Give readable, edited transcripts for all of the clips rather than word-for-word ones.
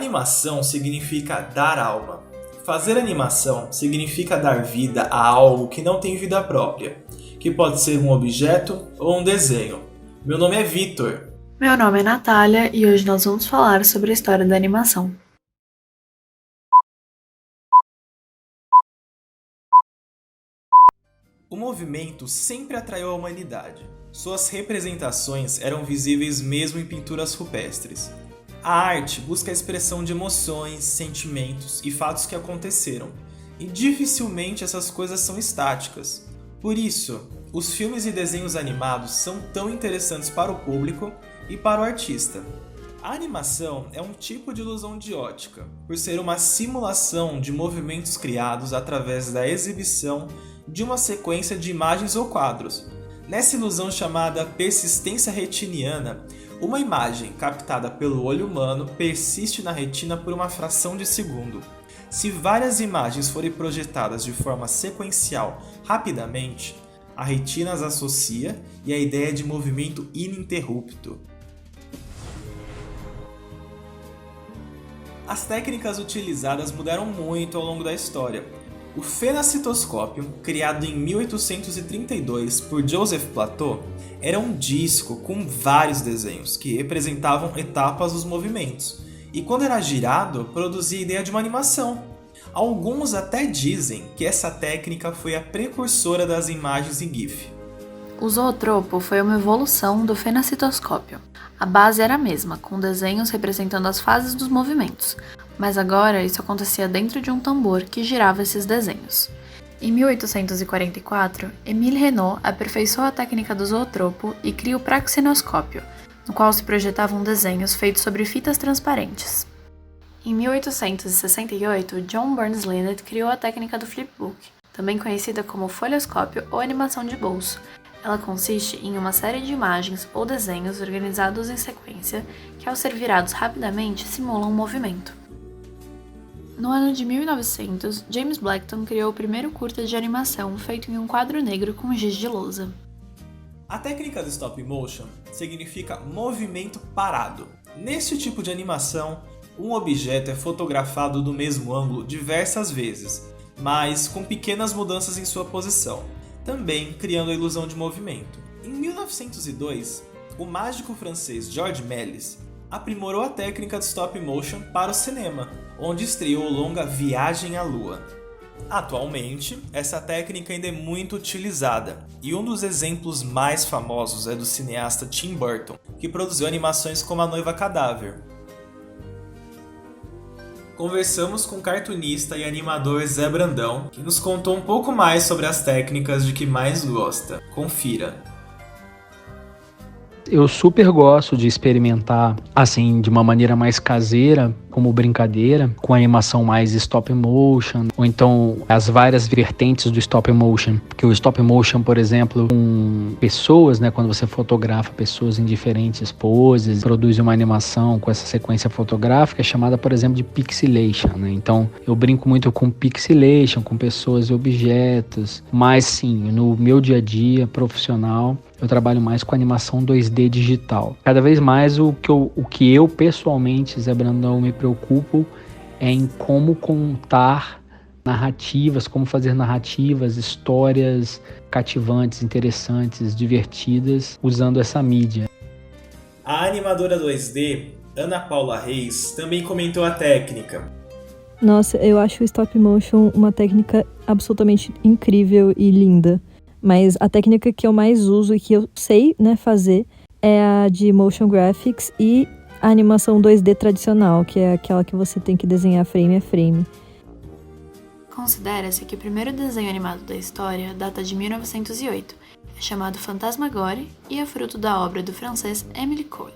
Animação significa dar alma. Fazer animação significa dar vida a algo que não tem vida própria, que pode ser um objeto ou um desenho. Meu nome é Vitor. Meu nome é Natália e hoje nós vamos falar sobre a história da animação. O movimento sempre atraiu a humanidade. Suas representações eram visíveis mesmo em pinturas rupestres. A arte busca a expressão de emoções, sentimentos e fatos que aconteceram, e dificilmente essas coisas são estáticas. Por isso, os filmes e desenhos animados são tão interessantes para o público e para o artista. A animação é um tipo de ilusão de ótica, por ser uma simulação de movimentos criados através da exibição de uma sequência de imagens ou quadros. Nessa ilusão chamada persistência retiniana, uma imagem captada pelo olho humano persiste na retina por uma fração de segundo. Se várias imagens forem projetadas de forma sequencial rapidamente, a retina as associa e a ideia de movimento ininterrupto. As técnicas utilizadas mudaram muito ao longo da história. O fenacitoscópio, criado em 1832 por Joseph Plateau, era um disco com vários desenhos que representavam etapas dos movimentos, e quando era girado, produzia a ideia de uma animação. Alguns até dizem que essa técnica foi a precursora das imagens em GIF. O zootropo foi uma evolução do fenacitoscópio. A base era a mesma, com desenhos representando as fases dos movimentos, mas agora isso acontecia dentro de um tambor que girava esses desenhos. Em 1844, Émile Reynaud aperfeiçoou a técnica do zootropo e cria o praxinoscópio, no qual se projetavam desenhos feitos sobre fitas transparentes. Em 1868, John Burns Linnet criou a técnica do flipbook, também conhecida como folhoscópio ou animação de bolso. Ela consiste em uma série de imagens ou desenhos organizados em sequência que, ao ser virados rapidamente, simulam um movimento. No ano de 1900, James Blackton criou o primeiro curta de animação feito em um quadro negro com giz de lousa. A técnica do stop motion significa movimento parado. Neste tipo de animação, um objeto é fotografado do mesmo ângulo diversas vezes, mas com pequenas mudanças em sua posição, também criando a ilusão de movimento. Em 1902, o mágico francês Georges Méliès aprimorou a técnica de stop motion para o cinema, onde estreou o longa Viagem à Lua. Atualmente, essa técnica ainda é muito utilizada, e um dos exemplos mais famosos é do cineasta Tim Burton, que produziu animações como A Noiva Cadáver. Conversamos com o cartunista e animador Zé Brandão, que nos contou um pouco mais sobre as técnicas de que mais gosta. Confira! Eu super gosto de experimentar, assim, de uma maneira mais caseira, como brincadeira, com animação mais stop motion, ou então as várias vertentes do stop motion. Porque o stop motion, por exemplo, com pessoas, né, quando você fotografa pessoas em diferentes poses, produz uma animação com essa sequência fotográfica, é chamada, por exemplo, de pixelation, né? Então, eu brinco muito com pixelation, com pessoas e objetos, mas sim, no meu dia a dia profissional, eu trabalho mais com animação 2D digital. Cada vez mais o que eu pessoalmente, Zé Brandão, me preocupo é em como contar narrativas, como fazer narrativas, histórias cativantes, interessantes, divertidas, usando essa mídia. A animadora 2D, Ana Paula Reis, também comentou a técnica. Nossa, eu acho o stop motion uma técnica absolutamente incrível e linda. Mas a técnica que eu mais uso e que eu sei, né, fazer é a de motion graphics e a animação 2D tradicional, que é aquela que você tem que desenhar frame a frame. Considera-se que o primeiro desenho animado da história data de 1908, é chamado Fantasmagorie e é fruto da obra do francês Émile Cohl.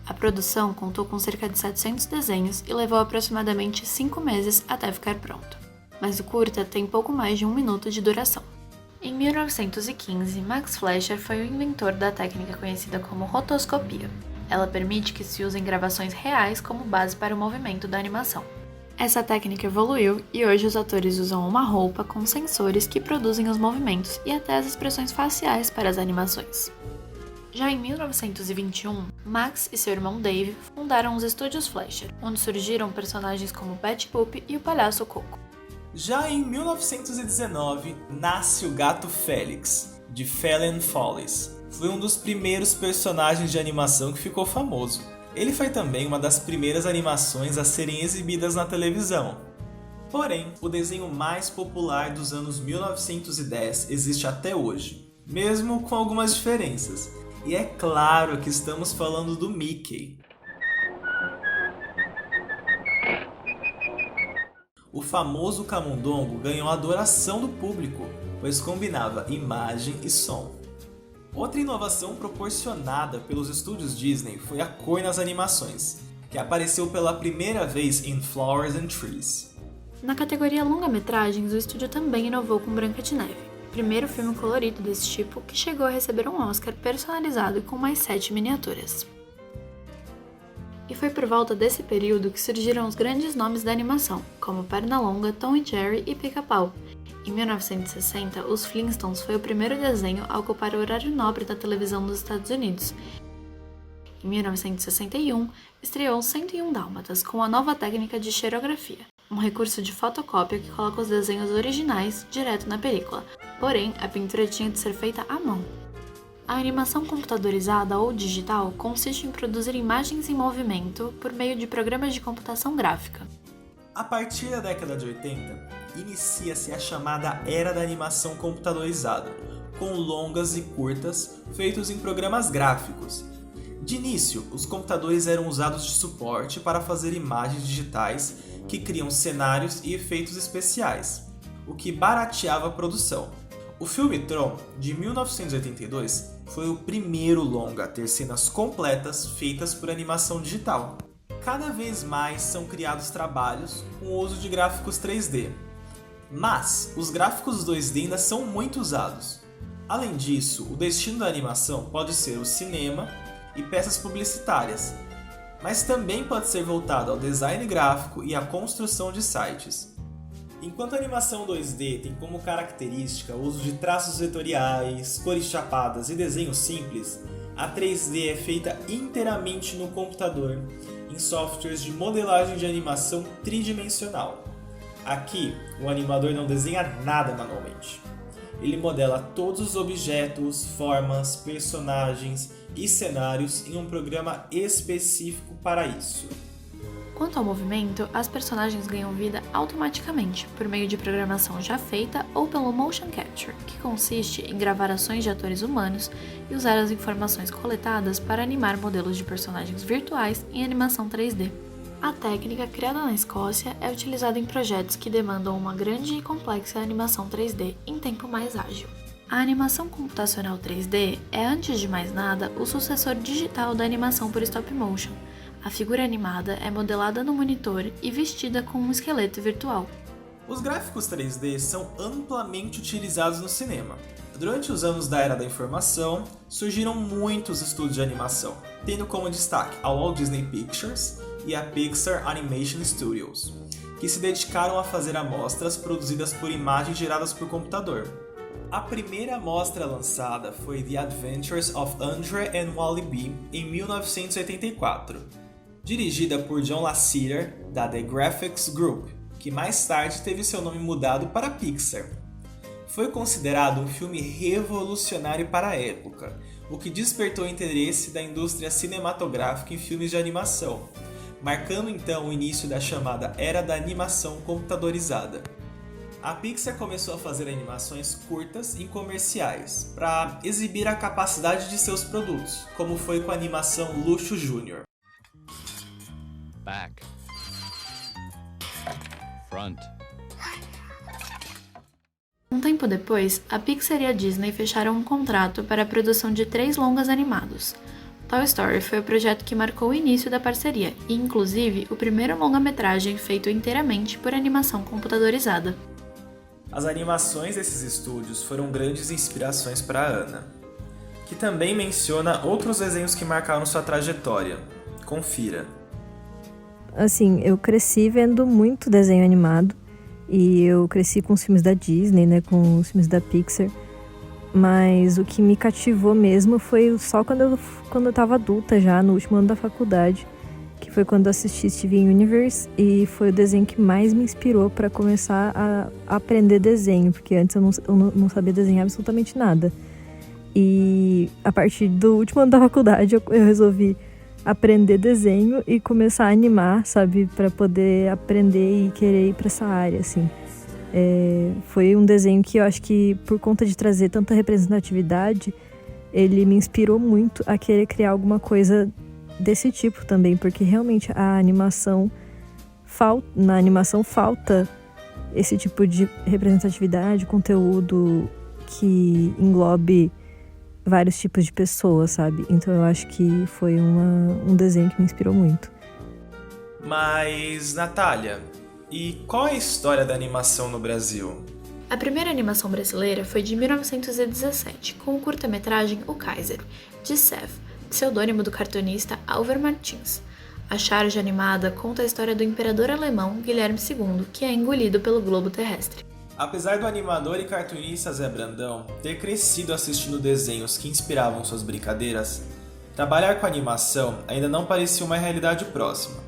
A produção contou com cerca de 700 desenhos e levou aproximadamente 5 meses até ficar pronto. Mas o curta tem pouco mais de 1 minuto de duração. Em 1915, Max Fleischer foi o inventor da técnica conhecida como rotoscopia. Ela permite que se usem gravações reais como base para o movimento da animação. Essa técnica evoluiu e hoje os atores usam uma roupa com sensores que produzem os movimentos e até as expressões faciais para as animações. Já em 1921, Max e seu irmão Dave fundaram os estúdios Fleischer, onde surgiram personagens como Betty Boop e o Palhaço Coco. Já em 1919, nasce o gato Félix, de Fallon Follies. Foi um dos primeiros personagens de animação que ficou famoso. Ele foi também uma das primeiras animações a serem exibidas na televisão. Porém, o desenho mais popular dos anos 1910 existe até hoje, mesmo com algumas diferenças. E é claro que estamos falando do Mickey. O famoso camundongo ganhou a adoração do público, pois combinava imagem e som. Outra inovação proporcionada pelos estúdios Disney foi a cor nas animações, que apareceu pela primeira vez em Flowers and Trees. Na categoria longa-metragens, o estúdio também inovou com Branca de Neve, primeiro filme colorido desse tipo que chegou a receber um Oscar personalizado com mais 7 miniaturas. E foi por volta desse período que surgiram os grandes nomes da animação, como Pernalonga, Tom e Jerry e Pica-Pau. Em 1960, os Flintstones foi o primeiro desenho a ocupar o horário nobre da televisão dos Estados Unidos. Em 1961, estreou 101 Dálmatas com a nova técnica de xerografia, um recurso de fotocópia que coloca os desenhos originais direto na película, porém a pintura tinha de ser feita à mão. A animação computadorizada ou digital consiste em produzir imagens em movimento por meio de programas de computação gráfica. A partir da década de 80, inicia-se a chamada Era da Animação Computadorizada, com longas e curtas feitos em programas gráficos. De início, os computadores eram usados de suporte para fazer imagens digitais que criam cenários e efeitos especiais, o que barateava a produção. O filme Tron, de 1982, foi o primeiro longa a ter cenas completas feitas por animação digital. Cada vez mais são criados trabalhos com o uso de gráficos 3D, mas os gráficos 2D ainda são muito usados. Além disso, o destino da animação pode ser o cinema e peças publicitárias, mas também pode ser voltado ao design gráfico e à construção de sites. Enquanto a animação 2D tem como característica o uso de traços vetoriais, cores chapadas e desenhos simples, a 3D é feita inteiramente no computador, em softwares de modelagem de animação tridimensional. Aqui, o animador não desenha nada manualmente. Ele modela todos os objetos, formas, personagens e cenários em um programa específico para isso. Quanto ao movimento, as personagens ganham vida automaticamente, por meio de programação já feita ou pelo motion capture, que consiste em gravar ações de atores humanos e usar as informações coletadas para animar modelos de personagens virtuais em animação 3D. A técnica, criada na Escócia, é utilizada em projetos que demandam uma grande e complexa animação 3D em tempo mais ágil. A animação computacional 3D é, antes de mais nada, o sucessor digital da animação por stop motion. A figura animada é modelada no monitor e vestida com um esqueleto virtual. Os gráficos 3D são amplamente utilizados no cinema. Durante os anos da Era da Informação, surgiram muitos estúdios de animação, tendo como destaque a Walt Disney Pictures e a Pixar Animation Studios, que se dedicaram a fazer amostras produzidas por imagens geradas por computador. A primeira amostra lançada foi The Adventures of Andre and Wally B em 1984. Dirigida por John Lasseter, da The Graphics Group, que mais tarde teve seu nome mudado para Pixar. Foi considerado um filme revolucionário para a época, o que despertou o interesse da indústria cinematográfica em filmes de animação, marcando então o início da chamada Era da Animação Computadorizada. A Pixar começou a fazer animações curtas e comerciais, para exibir a capacidade de seus produtos, como foi com a animação Luxo Jr. Back. Front. Um tempo depois, a Pixar e a Disney fecharam um contrato para a produção de 3 longas animados. Toy Story foi o projeto que marcou o início da parceria e, inclusive, o primeiro longa-metragem feito inteiramente por animação computadorizada. As animações desses estúdios foram grandes inspirações para a Anna, que também menciona outros desenhos que marcaram sua trajetória. Confira. Assim, eu cresci vendo muito desenho animado e eu cresci com os filmes da Disney, né, com os filmes da Pixar. mas o que me cativou mesmo foi só quando eu tava adulta já, no último ano da faculdade, que foi quando eu assisti Steven Universe, e foi o desenho que mais me inspirou para começar a aprender desenho, porque antes eu não sabia desenhar absolutamente nada. E a partir do último ano da faculdade eu resolvi aprender desenho e começar a animar, sabe, para poder aprender e querer ir para essa área, assim. Foi um desenho que eu acho que, por conta de trazer tanta representatividade, ele me inspirou muito a querer criar alguma coisa desse tipo também, porque realmente na animação falta esse tipo de representatividade, conteúdo que englobe vários tipos de pessoas, sabe? Então eu acho que foi um desenho que me inspirou muito. Mas, Natália, e qual é a história da animação no Brasil? A primeira animação brasileira foi de 1917, com o curta-metragem O Kaiser, de Sev, pseudônimo do cartunista Álvar Martins. A charge animada conta a história do imperador alemão Guilherme II, que é engolido pelo globo terrestre. Apesar do animador e cartunista Zé Brandão ter crescido assistindo desenhos que inspiravam suas brincadeiras, trabalhar com animação ainda não parecia uma realidade próxima.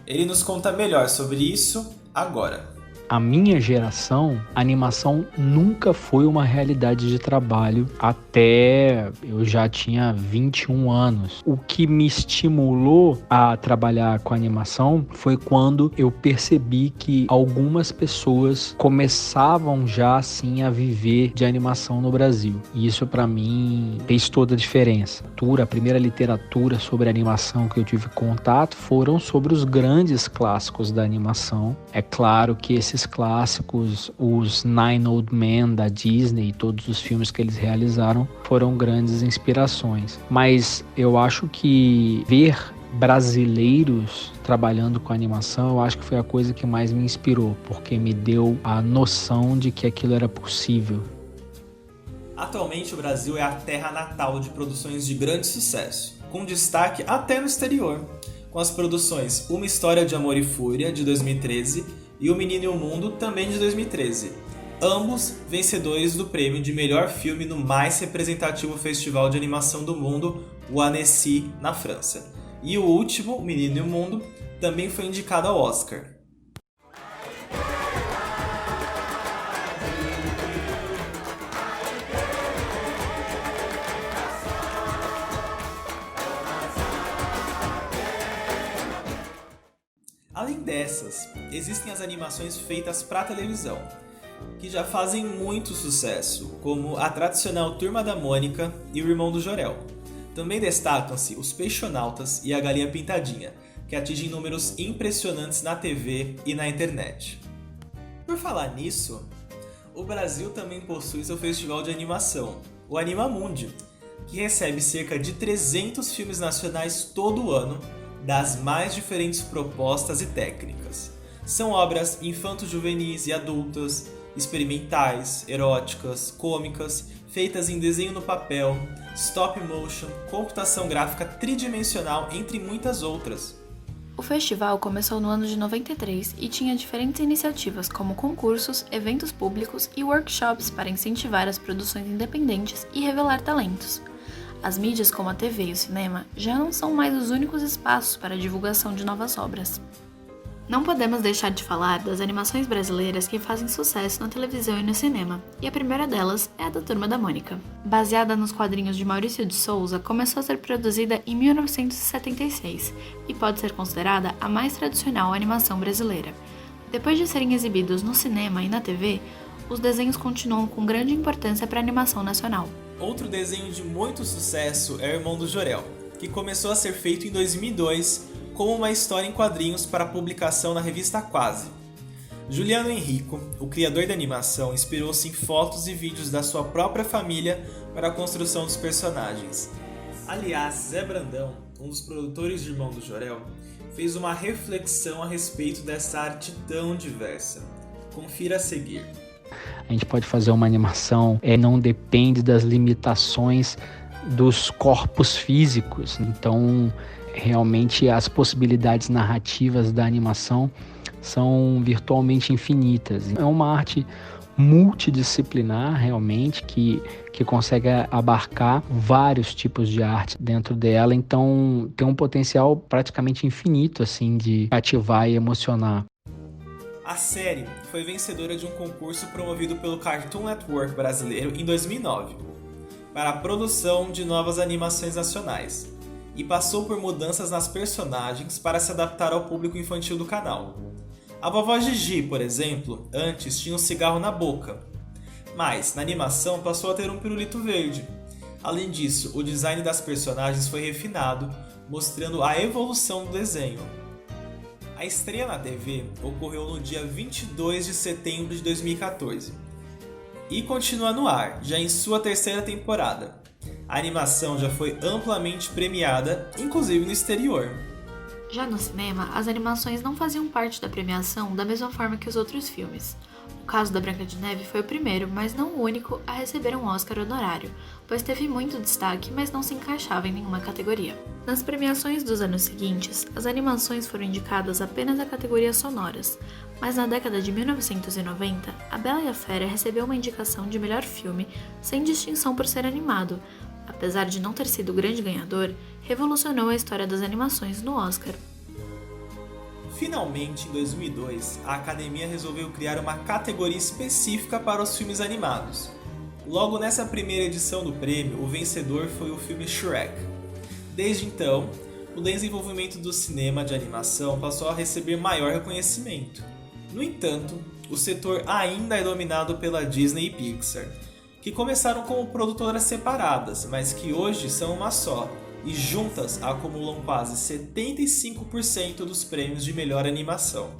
Ele nos conta melhor sobre isso agora. A minha geração, a animação nunca foi uma realidade de trabalho até eu já tinha 21 anos. O que me estimulou a trabalhar com animação foi quando eu percebi que algumas pessoas começavam já assim a viver de animação no Brasil. E isso para mim fez toda a diferença. A primeira literatura sobre animação que eu tive contato foram sobre os grandes clássicos da animação. É claro que esses clássicos, os Nine Old Men da Disney e todos os filmes que eles realizaram foram grandes inspirações. Mas eu acho que ver brasileiros trabalhando com animação, eu acho que foi a coisa que mais me inspirou, porque me deu a noção de que aquilo era possível. Atualmente o Brasil é a terra natal de produções de grande sucesso, com destaque até no exterior, com as produções Uma História de Amor e Fúria, de 2013, e O Menino e o Mundo, também de 2013. Ambos vencedores do prêmio de melhor filme no mais representativo festival de animação do mundo, o Annecy, na França. E o último, O Menino e o Mundo, também foi indicado ao Oscar. Além dessas, existem as animações feitas para televisão, que já fazem muito sucesso, como a tradicional Turma da Mônica e o Irmão do Jorel. Também destacam-se os Peixonautas e a Galinha Pintadinha, que atingem números impressionantes na TV e na internet. Por falar nisso, o Brasil também possui seu festival de animação, o Animamundi, que recebe cerca de 300 filmes nacionais todo ano, das mais diferentes propostas e técnicas. São obras infanto-juvenis e adultas, experimentais, eróticas, cômicas, feitas em desenho no papel, stop motion, computação gráfica tridimensional, entre muitas outras. O festival começou no ano de 93 e tinha diferentes iniciativas como concursos, eventos públicos e workshops para incentivar as produções independentes e revelar talentos. As mídias como a TV e o cinema já não são mais os únicos espaços para a divulgação de novas obras. Não podemos deixar de falar das animações brasileiras que fazem sucesso na televisão e no cinema, e a primeira delas é a da Turma da Mônica. Baseada nos quadrinhos de Maurício de Souza, começou a ser produzida em 1976 e pode ser considerada a mais tradicional animação brasileira. Depois de serem exibidos no cinema e na TV, os desenhos continuam com grande importância para a animação nacional. Outro desenho de muito sucesso é o Irmão do Jorel, que começou a ser feito em 2002 como uma história em quadrinhos para publicação na revista Quase. Juliano Henrico, o criador da animação, inspirou-se em fotos e vídeos da sua própria família para a construção dos personagens. Aliás, Zé Brandão, um dos produtores de Irmão do Jorel, fez uma reflexão a respeito dessa arte tão diversa. Confira a seguir. A gente pode fazer uma animação, não depende das limitações dos corpos físicos. Então, realmente, as possibilidades narrativas da animação são virtualmente infinitas. É uma arte multidisciplinar realmente, que consegue abarcar vários tipos de arte dentro dela, então tem um potencial praticamente infinito assim de ativar e emocionar. A série foi vencedora de um concurso promovido pelo Cartoon Network brasileiro em 2009 para a produção de novas animações nacionais e passou por mudanças nas personagens para se adaptar ao público infantil do canal. A vovó Gigi, por exemplo, antes tinha um cigarro na boca, mas na animação passou a ter um pirulito verde. Além disso, o design das personagens foi refinado, mostrando a evolução do desenho. A estreia na TV ocorreu no dia 22 de setembro de 2014 e continua no ar, já em sua terceira temporada. A animação já foi amplamente premiada, inclusive no exterior. Já no cinema, as animações não faziam parte da premiação da mesma forma que os outros filmes. O caso da Branca de Neve foi o primeiro, mas não o único, a receber um Oscar honorário, pois teve muito destaque, mas não se encaixava em nenhuma categoria. Nas premiações dos anos seguintes, as animações foram indicadas apenas a categorias sonoras, mas na década de 1990, A Bela e a Fera recebeu uma indicação de melhor filme, sem distinção por ser animado. Apesar de não ter sido o grande ganhador, revolucionou a história das animações no Oscar. Finalmente, em 2002, a Academia resolveu criar uma categoria específica para os filmes animados. Logo nessa primeira edição do prêmio, o vencedor foi o filme Shrek. Desde então, o desenvolvimento do cinema de animação passou a receber maior reconhecimento. No entanto, o setor ainda é dominado pela Disney e Pixar, que começaram como produtoras separadas, mas que hoje são uma só, e juntas acumulam quase 75% dos prêmios de melhor animação.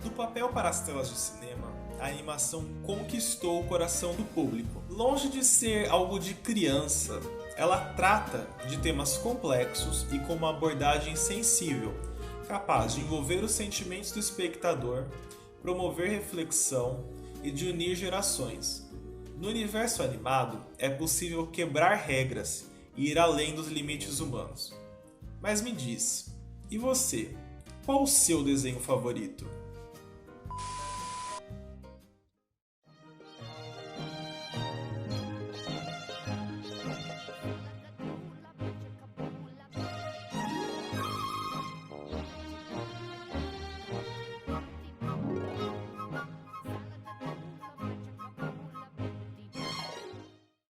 Do papel para as telas de cinema, a animação conquistou o coração do público. Longe de ser algo de criança, ela trata de temas complexos e com uma abordagem sensível, capaz de envolver os sentimentos do espectador, promover reflexão e de unir gerações. No universo animado, é possível quebrar regras e ir além dos limites humanos. Mas me diz, e você? Qual o seu desenho favorito?